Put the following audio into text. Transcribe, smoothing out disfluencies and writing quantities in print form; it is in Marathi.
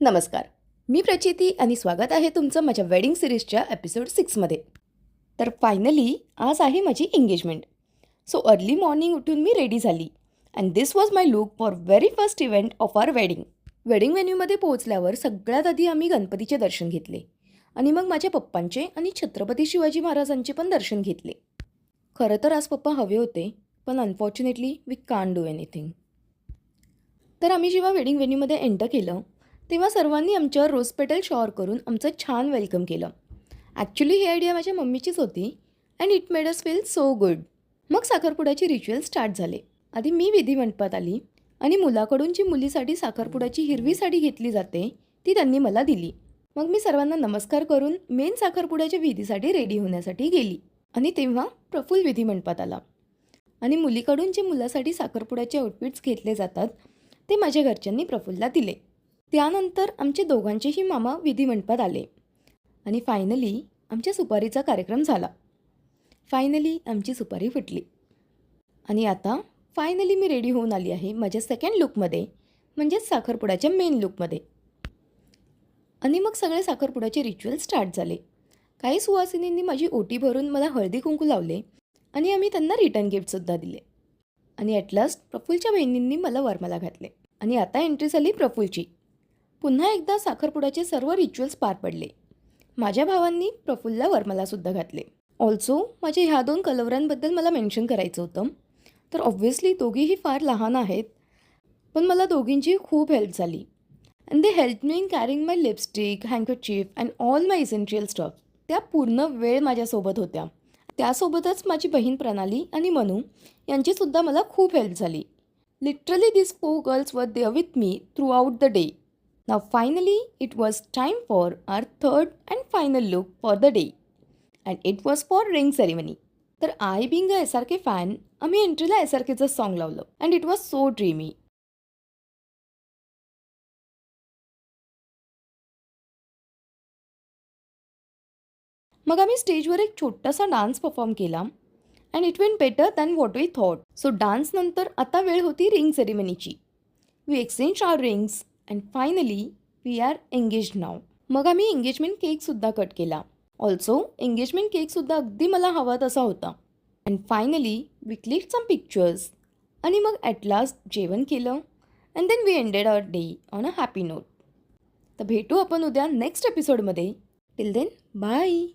नमस्कार. मी प्रचिती आणि स्वागत आहे तुमचं माझ्या वेडिंग सिरीजच्या एपिसोड 6मध्ये. तर फायनली आज आहे माझी एंगेजमेंट. सो अर्ली मॉर्निंग उठून मी रेडी झाली and this was my look for very first event of our wedding. Wedding व्हेन्यूमध्ये पोहोचल्यावर सगळ्यात आधी आम्ही गणपतीचे दर्शन घेतले आणि मग माझ्या पप्पांचे आणि छत्रपती शिवाजी महाराजांचे पण दर्शन घेतले. खरं तर आज पप्पा हवे होते, पण unfortunately we can't do anything. तर आम्ही जेव्हा वेडिंग व्हेन्यूमध्ये एंटर केलं तेव्हा सर्वांनी आमच्यावर रोज पेटल शॉवर करून आमचं छान वेलकम केलं. ॲक्च्युली ही आयडिया माझ्या मम्मीचीच होती and it made us feel so good. मग साखरपुड्याचे रिच्युअल स्टार्ट झाले. आधी मी विधी मंडपात आली आणि मुलाकडून जी मुलीसाठी साखरपुड्याची हिरवी साडी घेतली जाते ती त्यांनी मला दिली. मग मी सर्वांना नमस्कार करून मेन साखरपुड्याच्या विधीसाठी रेडी होण्यासाठी गेली आणि तेव्हा प्रफुल्ल विधी मंडपात आला आणि मुलीकडून जे मुलासाठी साखरपुड्याचे आउटफिट्स घेतले जातात ते माझ्या घरच्यांनी प्रफुल्लला दिले. त्यानंतर आमचे दोघांचेही मामा विधी मंडपात आले आणि फायनली आमच्या सुपारीचा कार्यक्रम झाला. फायनली आमची सुपारी फुटली आणि आता फायनली मी रेडी होऊन आली आहे माझ्या सेकंड लुकमध्ये, म्हणजेच साखरपुड्याच्या मेन लुकमध्ये. आणि मग सगळे साखरपुड्याचे रिच्युअल स्टार्ट झाले. काही सुवासिनींनी माझी ओटी भरून मला हळदी कुंकू लावले आणि आम्ही त्यांना रिटर्न गिफ्टसुद्धा दिले. आणि ॲट लास्ट प्रफुल्लच्या बहिणींनी मला वरमाला घातले. आणि आता एंट्री झाली प्रफुल्लची. पुन्हा एकदा साखरपुड्याचे सर्व रिच्युअल्स पार पडले. माझ्या भावांनी प्रफुल्लला वरमालासुद्धा घातले. ऑल्सो माझ्या ह्या 2 कलवरांबद्दल मला मेन्शन करायचं होतं. तर ऑब्व्हियसली दोघीही फार लहान आहेत, पण मला दोघींची खूप हेल्प झाली. And they help me in carrying my lipstick, handkerchief and all my essential stuff. त्या पूर्ण वेळ माझ्यासोबत होत्या. त्यासोबतच माझी बहीण प्रणाली आणि मनू यांचीसुद्धा मला खूप हेल्प झाली. Literally this 4 girls were there with me throughout the day. Now finally it was time for our third and final look for the day and it was for ring ceremony. तर I being a SRK fan, आम्ही एंट्रीला SRKचं सॉन्ग लावलं and it was so dreamy. मग आम्ही स्टेजवर एक छोटासा डान्स परफॉर्म केला and it went better than what we thought. So dance नंतर आता वेळ होती रिंग सेरेमनीची. We exchanged our rings and finally we are engaged now. मग आम्ही एंगेजमेंट केकसुद्धा कट केला. ऑल्सो एंगेजमेंट केकसुद्धा अगदी मला हवा तसा होता. And finally we click some pictures आणि मग ॲट लास्ट जेवण केलं and then we ended our day on a happy note. तर भेटू आपण उद्या नेक्स्ट एपिसोडमध्ये. Till then bye.